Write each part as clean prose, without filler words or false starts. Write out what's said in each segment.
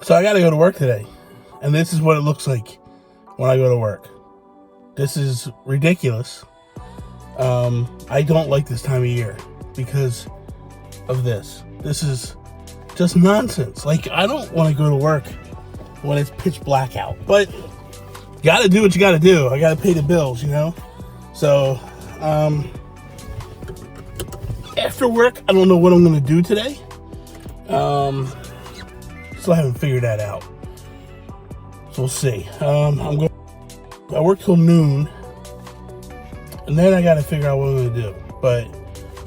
So I got to go to work today, and this is what it looks like when I go to work. This is ridiculous. I don't like this time of year because of this. This is just nonsense. Like, I don't want to go to work when it's pitch black out, but you got to do what you got to do. I got to pay the bills, you know? So, after work, I don't know what I'm going to do today. Still haven't figured that out. So we'll see. I work till noon, and then I got to figure out what I'm going to do. But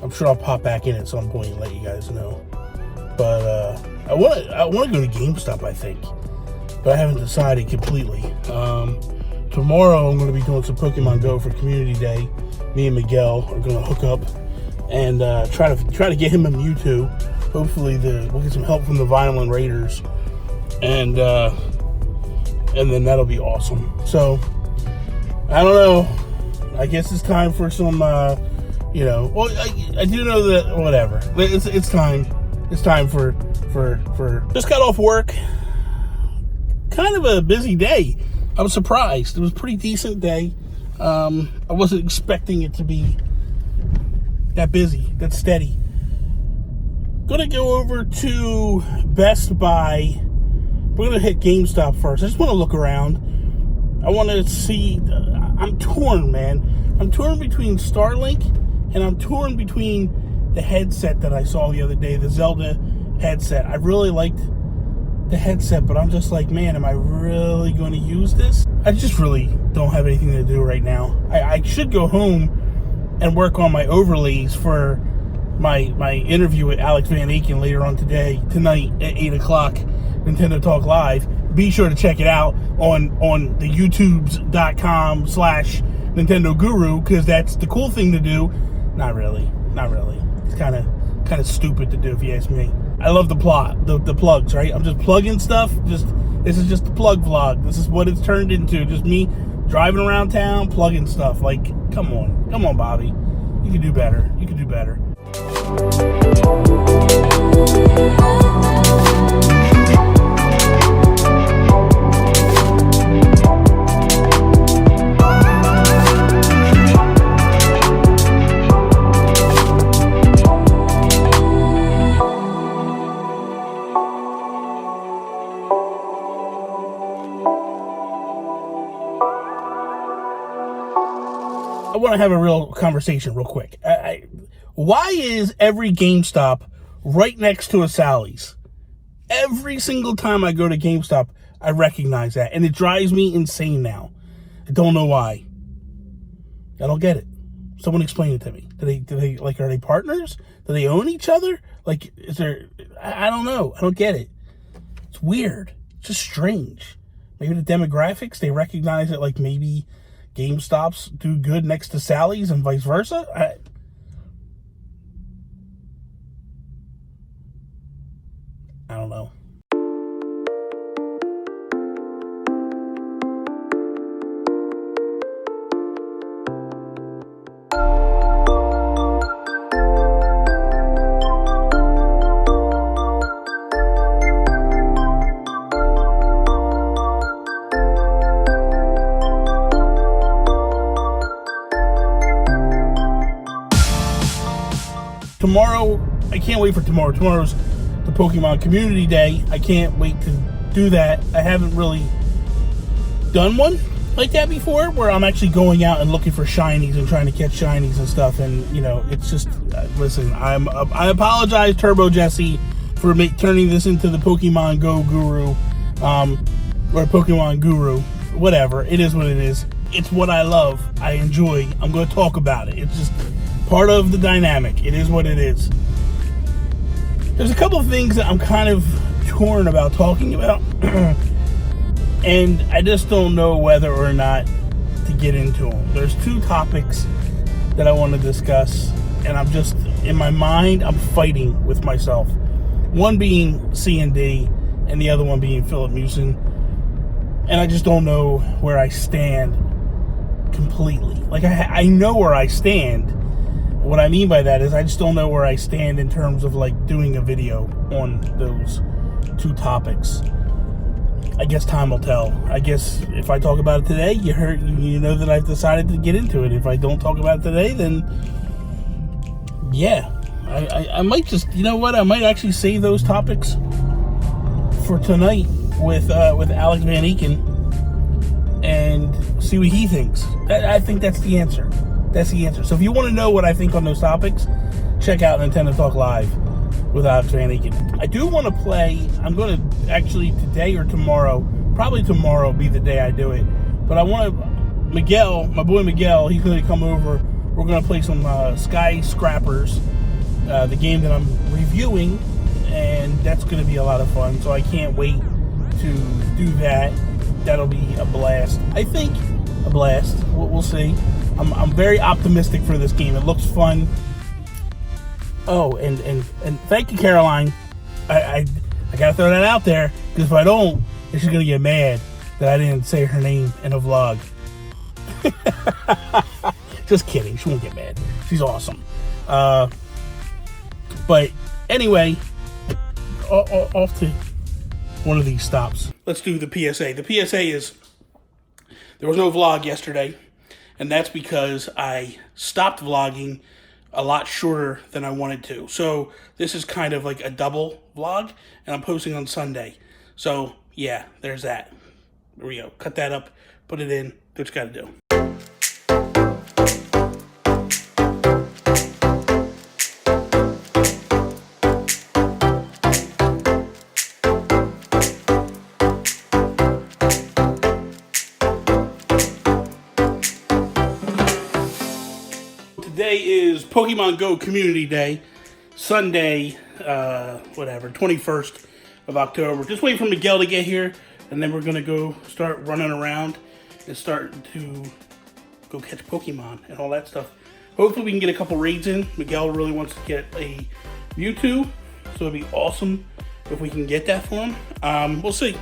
I'm sure I'll pop back in at some point and let you guys know. But I want to go to Gamestop, I think, but I haven't decided completely. Tomorrow I'm going to be doing some Pokemon Go for Community Day. Me and Miguel are going to hook up and try to get him a Mewtwo. Hopefully we'll get some help from the Violent Raiders, and then that'll be awesome. So I don't know. I guess it's time for some, well, I do know that, whatever. It's time. It's time for just got off work. Kind of a busy day. I was surprised. It was a pretty decent day. I wasn't expecting it to be that busy, that steady. Gonna go over to Best Buy. We're gonna hit GameStop first. I just want to look around. I want to see. I'm torn, man. I'm torn between Starlink, and I'm torn between the headset that I saw the other day, the Zelda headset. I really liked the headset, but I'm just like, man, am I really going to use this? I just really don't have anything to do right now. I should go home and work on my overlays for my interview with Alex Van Aken later on tonight at 8 o'clock, Nintendo Talk Live. Be sure to check it out on the youtubes.com/Nintendo Guru, because that's the cool thing to do. Not really. It's kind of stupid to do, if you ask me. I love the plugs, right? I'm just plugging stuff. This is just the plug vlog. This is what it's turned into. Just me driving around town, plugging stuff. Like, come on, Bobby. You can do better. I want to have a real conversation real quick. Why is every GameStop right next to a Sally's? Every single time I go to GameStop, I recognize that, and it drives me insane now. I don't know why. I don't get it. Someone explain it to me. Do they like, are they partners? Do they own each other? Like, is there, I don't know. I don't get it. It's weird. It's just strange. Maybe the demographics, they recognize that, like, maybe GameStops do good next to Sally's and vice versa. I don't know. Tomorrow, I can't wait for tomorrow. Tomorrow's the Pokemon Community Day. I can't wait to do that. I haven't really done one like that before, where I'm actually going out and looking for shinies and trying to catch shinies and stuff. And, it's just, listen, I apologize, Turbo Jesse, for turning this into the Pokemon Go Guru, or Pokemon Guru. Whatever. It is what it is. It's what I love. I enjoy. I'm going to talk about it. It's just part of the dynamic. It is what it is. There's a couple of things that I'm kind of torn about talking about, and I just don't know whether or not to get into them. There's two topics that I want to discuss, and I'm just, in my mind, I'm fighting with myself. One being C&D, and the other one being Philip Mewson, and I just don't know where I stand completely. Like, I know where I stand. What I mean by that is I just don't know where I stand in terms of, like, doing a video on those two topics. I guess time will tell. I guess if I talk about it today, you know that I've decided to get into it. If I don't talk about it today, then yeah, I might just, you know what? I might actually save those topics for tonight with Alex Van Eken and see what he thinks. I think that's the answer. That's the answer. So if you want to know what I think on those topics, check out Nintendo Talk Live with Alex Van Eken. I do want to play. I'm going to actually today or tomorrow, probably tomorrow be the day I do it. But I want to, Miguel, my boy Miguel, he's going to come over. We're going to play some Skyscrapers, the game that I'm reviewing, and that's going to be a lot of fun. So I can't wait to do that. That'll be a blast. I think a blast. We'll see. I'm very optimistic for this game. It looks fun. Oh, and thank you, Caroline. I gotta throw that out there, because if I don't, she's gonna get mad that I didn't say her name in a vlog. Just kidding. She won't get mad. She's awesome. But anyway, off to one of these stops. Let's do the PSA. The PSA is, there was no vlog yesterday, and that's because I stopped vlogging a lot shorter than I wanted to. So this is kind of like a double vlog, and I'm posting on Sunday. So yeah, there's that. There we go. Cut that up, put it in, do what you gotta do. Today is Pokemon Go Community Day, Sunday, 21st of October. Just waiting for Miguel to get here, and then we're going to go start running around and start to go catch Pokemon and all that stuff. Hopefully we can get a couple raids in. Miguel really wants to get a Mewtwo, so it'd be awesome if we can get that for him. We'll see.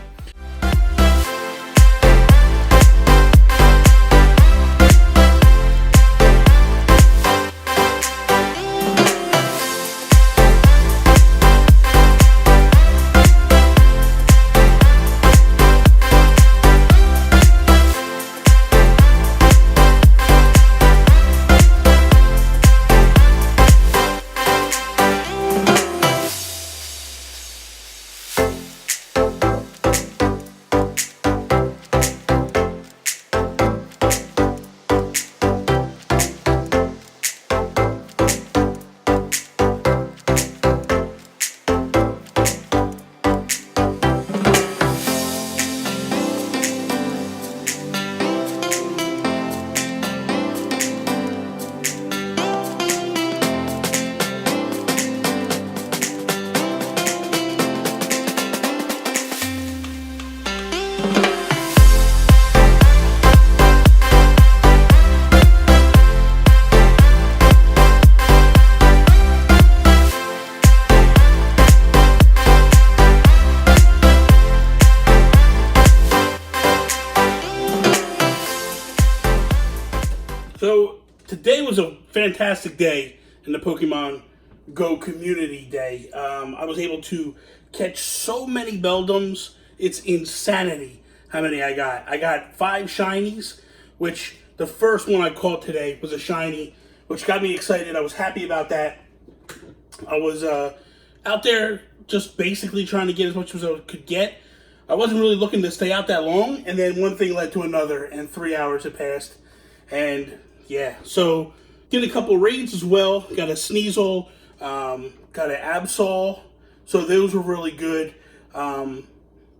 So today was a fantastic day in the Pokemon Go Community Day. I was able to catch so many Beldums. It's insanity how many I got. I got 5 shinies, which the first one I caught today was a shiny, which got me excited. I was happy about that. I was out there just basically trying to get as much as I could get. I wasn't really looking to stay out that long, and then one thing led to another, and 3 hours had passed. And yeah, so did a couple raids as well. Got a Sneasel, got an Absol, so those were really good. I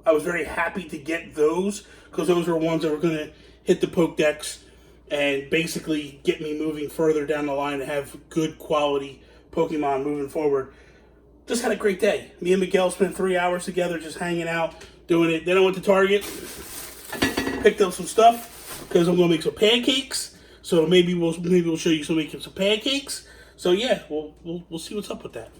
was very happy to get those, because those were ones that were going to hit the Pokedex and basically get me moving further down the line and have good quality Pokemon moving forward. Just had a great day. Me and Miguel spent 3 hours together just hanging out, doing it. Then I went to Target, picked up some stuff, because I'm going to make some pancakes. So maybe we'll show you making some pancakes. So yeah, we'll see what's up with that.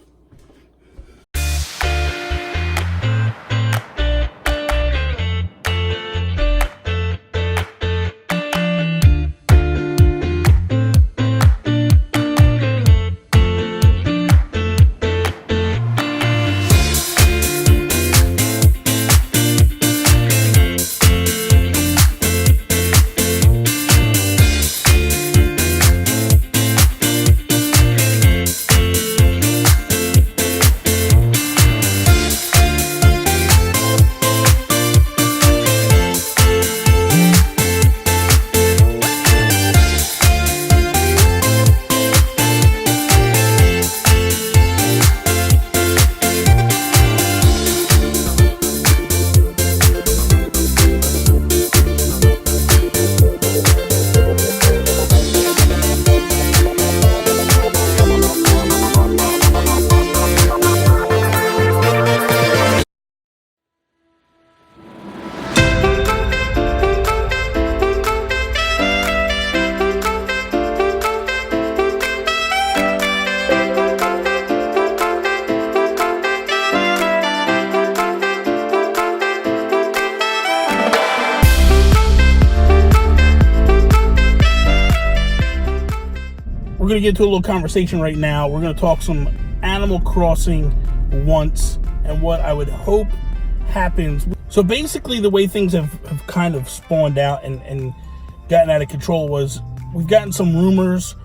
going to get into a little conversation right now. We're going to talk some Animal Crossing once and what I would hope happens. So basically the way things have kind of spawned out and gotten out of control was we've gotten some rumors,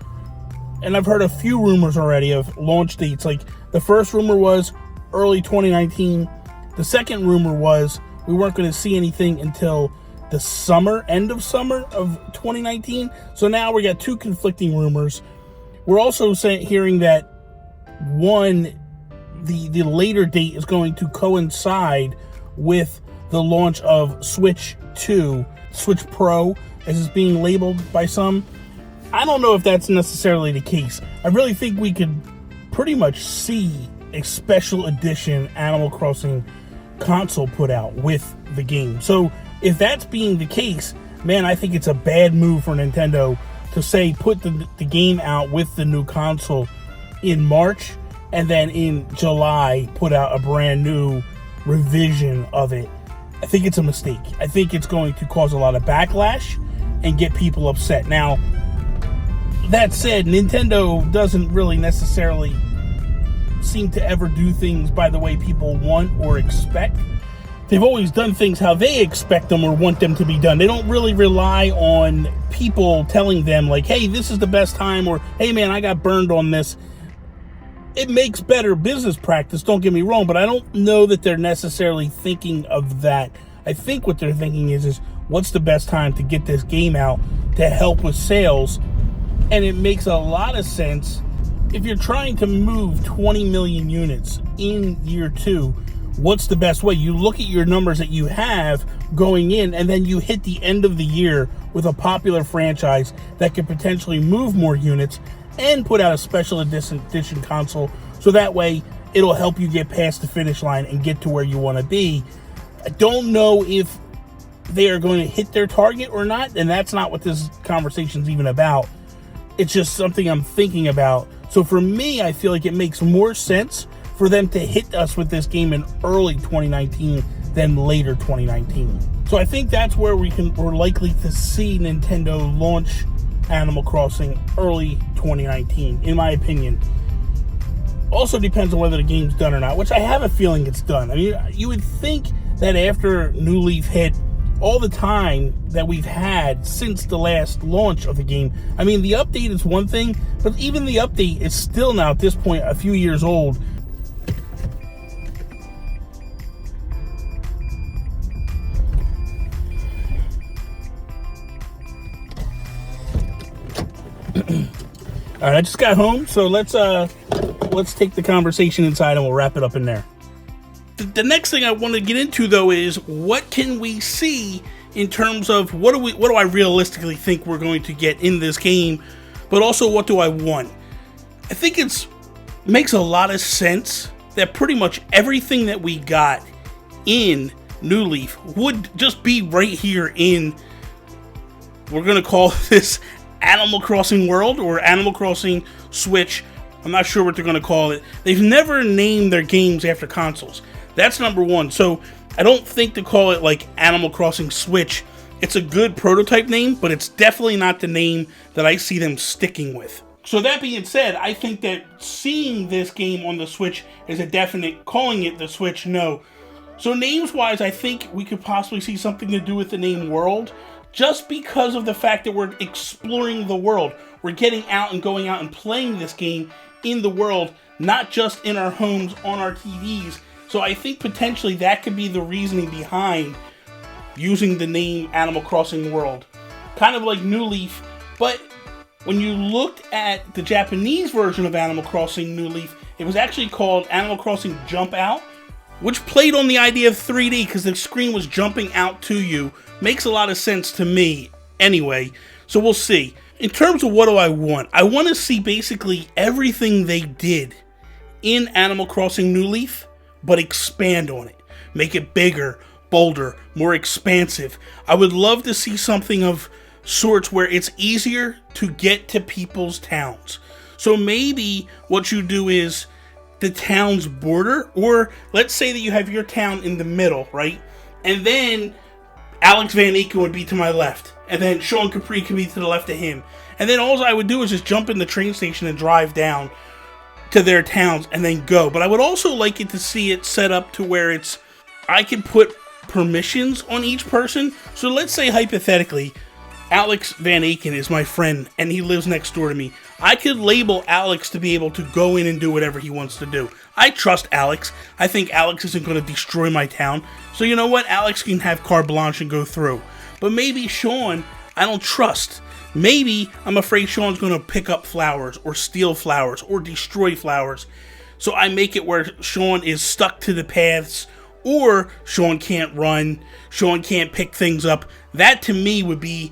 and I've heard a few rumors already of launch dates. Like the first rumor was early 2019. The second rumor was we weren't going to see anything until the summer, end of summer of 2019. So now we got two conflicting rumors. We're also hearing that the later date is going to coincide with the launch of Switch 2, Switch Pro, as it's being labeled by some. I don't know if that's necessarily the case. I really think we could pretty much see a special edition Animal Crossing console put out with the game. So if that's being the case, man, I think it's a bad move for Nintendo to say put the game out with the new console in March and then in July put out a brand new revision of it. I think it's a mistake. I think it's going to cause a lot of backlash and get people upset. Now, that said, Nintendo doesn't really necessarily seem to ever do things by the way people want or expect. They've always done things how they expect them or want them to be done. They don't really rely on people telling them like, hey, this is the best time, or hey man, I got burned on this. It makes better business practice, don't get me wrong, but I don't know that they're necessarily thinking of that. I think what they're thinking is what's the best time to get this game out to help with sales. And it makes a lot of sense if you're trying to move 20 million units in year 2. What's the best way? You look at your numbers that you have going in, and then you hit the end of the year with a popular franchise that could potentially move more units and put out a special edition console, so that way it'll help you get past the finish line and get to where you want to be. I don't know if they are going to hit their target or not, and that's not what this conversation's even about. It's just something I'm thinking about. So for me, I feel like it makes more sense for them to hit us with this game in early 2019 than later 2019. So I think that's where we're likely to see Nintendo launch Animal Crossing early 2019, in my opinion. Also depends on whether the game's done or not, which I have a feeling it's done. I mean, you would think that after New Leaf hit, all the time that we've had since the last launch of the game, I mean, the update is one thing, but even the update is still now at this point a few years old. All right, I just got home, so let's take the conversation inside and we'll wrap it up in there. The next thing I want to get into, though, is what can we see in terms of what do I realistically think we're going to get in this game, but also what do I want? I think it makes a lot of sense that pretty much everything that we got in New Leaf would just be right here in, we're going to call this Animal Crossing World or Animal Crossing Switch. I'm not sure what they're going to call it. They've never named their games after consoles. That's number one. So I don't think to call it like Animal Crossing Switch. It's a good prototype name, but it's definitely not the name that I see them sticking with. So that being said, I think that seeing this game on the Switch is a definite. Calling it the Switch, no. So names-wise, I think we could possibly see something to do with the name World, just because of the fact that we're exploring the world. We're getting out and going out and playing this game in the world, not just in our homes, on our TVs. So I think potentially that could be the reasoning behind using the name Animal Crossing World. Kind of like New Leaf, but when you looked at the Japanese version of Animal Crossing New Leaf, it was actually called Animal Crossing Jump Out, which played on the idea of 3D because the screen was jumping out to you. Makes a lot of sense to me anyway, so we'll see. In terms of what do I want to see basically everything they did in Animal Crossing New Leaf, but expand on it. Make it bigger, bolder, more expansive. I would love to see something of sorts where it's easier to get to people's towns. So maybe what you do is the town's border, or let's say that you have your town in the middle, right? And then Alex Van Eken would be to my left, and then Sean Capri could be to the left of him. And then all I would do is just jump in the train station and drive down to their towns and then go. But I would also like it to see it set up to where I can put permissions on each person. So let's say hypothetically, Alex Van Eken is my friend and he lives next door to me. I could label Alex to be able to go in and do whatever he wants to do. I trust Alex. I think Alex isn't going to destroy my town. So you know what? Alex can have carte blanche and go through. But maybe Sean, I don't trust. Maybe I'm afraid Sean's going to pick up flowers or steal flowers or destroy flowers. So I make it where Sean is stuck to the paths, or Sean can't run, Sean can't pick things up. That to me would be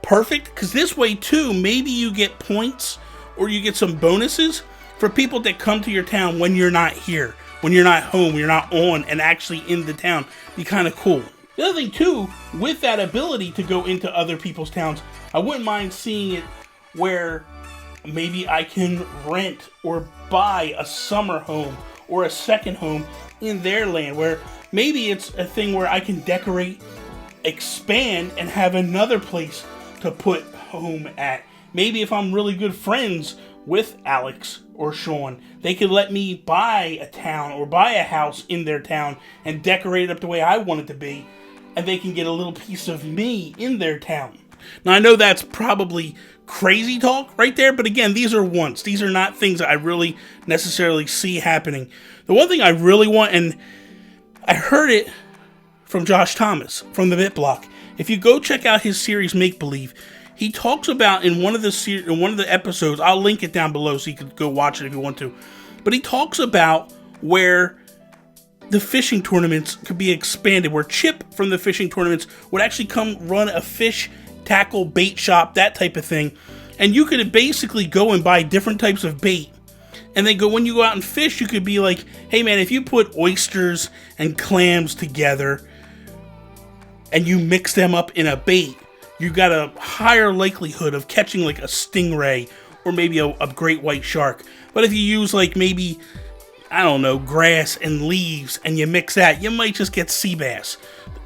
perfect, because this way too, maybe you get points or you get some bonuses for people that come to your town when you're not here, when you're not home, you're not on and actually in the town. Be kind of cool. The other thing too, with that ability to go into other people's towns, I wouldn't mind seeing it where maybe I can rent or buy a summer home or a second home in their land, where maybe it's a thing where I can decorate, expand, and have another place to put home at. Maybe if I'm really good friends with Alex or Sean, they could let me buy a town or buy a house in their town and decorate it up the way I want it to be, and they can get a little piece of me in their town. Now I know that's probably crazy talk right there, but again, these are wants. These are not things that I really necessarily see happening. The one thing I really want, and I heard it from Josh Thomas from the BitBlock. If you go check out his series Make Believe, he talks about in one of the episodes, I'll link it down below so you can go watch it if you want to, but he talks about where the fishing tournaments could be expanded, where Chip from the fishing tournaments would actually come run a fish tackle bait shop, that type of thing, and you could basically go and buy different types of bait, and then when you go out and fish, you could be like, hey man, if you put oysters and clams together and you mix them up in a bait, you got a higher likelihood of catching like a stingray or maybe a great white shark. But if you use like maybe, I don't know, grass and leaves and you mix that, you might just get sea bass.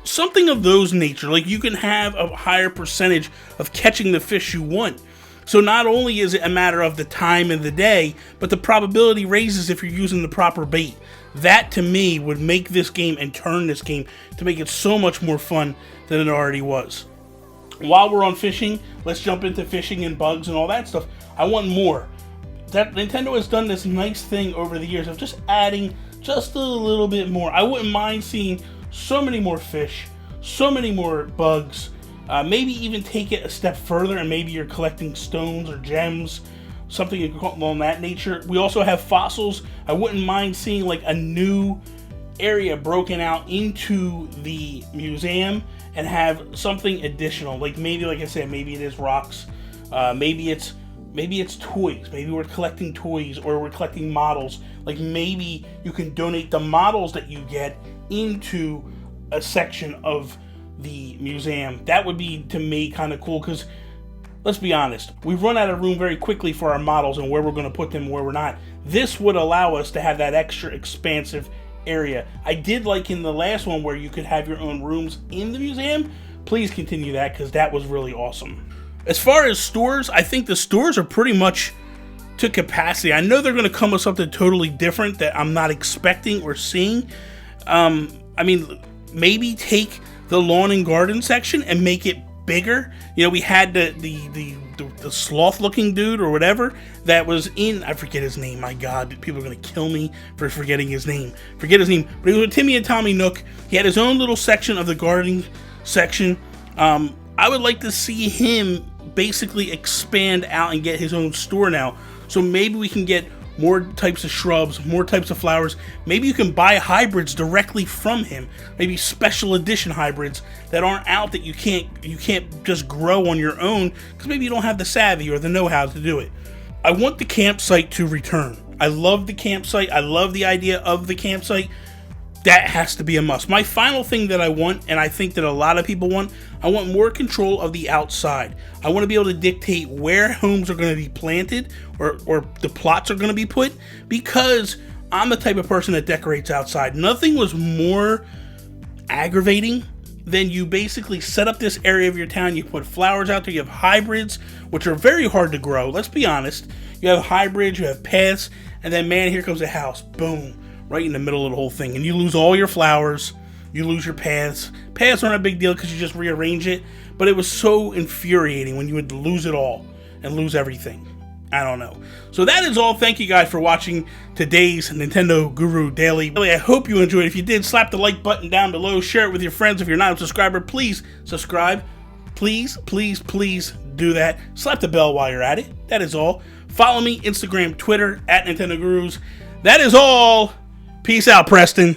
Something of those nature, like you can have a higher percentage of catching the fish you want. So not only is it a matter of the time of the day, but the probability raises if you're using the proper bait. That to me would make this game and turn this game to make it so much more fun than it already was. While we're on fishing, let's jump into fishing and bugs and all that stuff. I want more. That Nintendo has done this nice thing over the years of just adding just a little bit more. I wouldn't mind seeing so many more fish, so many more bugs, maybe even take it a step further and maybe you're collecting stones or gems, something along that nature. We also have fossils. I wouldn't mind seeing like a new area broken out into the museum and have something additional, like maybe, like I said, maybe it is rocks, maybe it's toys, maybe we're collecting toys or we're collecting models. Like maybe you can donate the models that you get into a section of the museum. That would be, to me, kind of cool, because let's be honest, we've run out of room very quickly for our models and where we're going to put them and where we're not. This would allow us to have that extra expansive area. I did like in the last one where you could have your own rooms in the museum. Please continue that, because that was really awesome. As far as stores, I think the stores are pretty much to capacity. I know they're going to come with something totally different that I'm not expecting or seeing. I mean, maybe take the lawn and garden section and make it bigger. You know, we had the sloth looking dude or whatever that was in, I forget his name, my god, people are gonna kill me for forgetting his name. Forget his name, but he was with Timmy and Tommy Nook. He had his own little section of the gardening section. I would like to see him basically expand out and get his own store now. So maybe we can get more types of shrubs, more types of flowers. Maybe you can buy hybrids directly from him. Maybe special edition hybrids that aren't out, that you can't just grow on your own because maybe you don't have the savvy or the know-how to do it. I want the campsite to return. I love the campsite. I love the idea of the campsite. That has to be a must. My final thing that I want, and I think that a lot of people want, I want more control of the outside. I want to be able to dictate where homes are going to be planted or the plots are going to be put, because I'm the type of person that decorates outside. Nothing was more aggravating then you basically set up this area of your town. You put flowers out there. You have hybrids, which are very hard to grow. Let's be honest. You have hybrids, you have paths, and then, man, here comes a house. Boom. Right in the middle of the whole thing. And you lose all your flowers. You lose your paths. Paths aren't a big deal because you just rearrange it. But it was so infuriating when you would lose it all and lose everything. I don't know. So that is all. Thank you guys for watching today's Nintendo Guru Daily. I hope you enjoyed. If you did, slap the like button down below. Share it with your friends. If you're not a subscriber, please subscribe. Please, please, please do that. Slap the bell while you're at it. That is all. Follow me, Instagram, Twitter, @Nintendo Gurus. That is all. Peace out, Preston.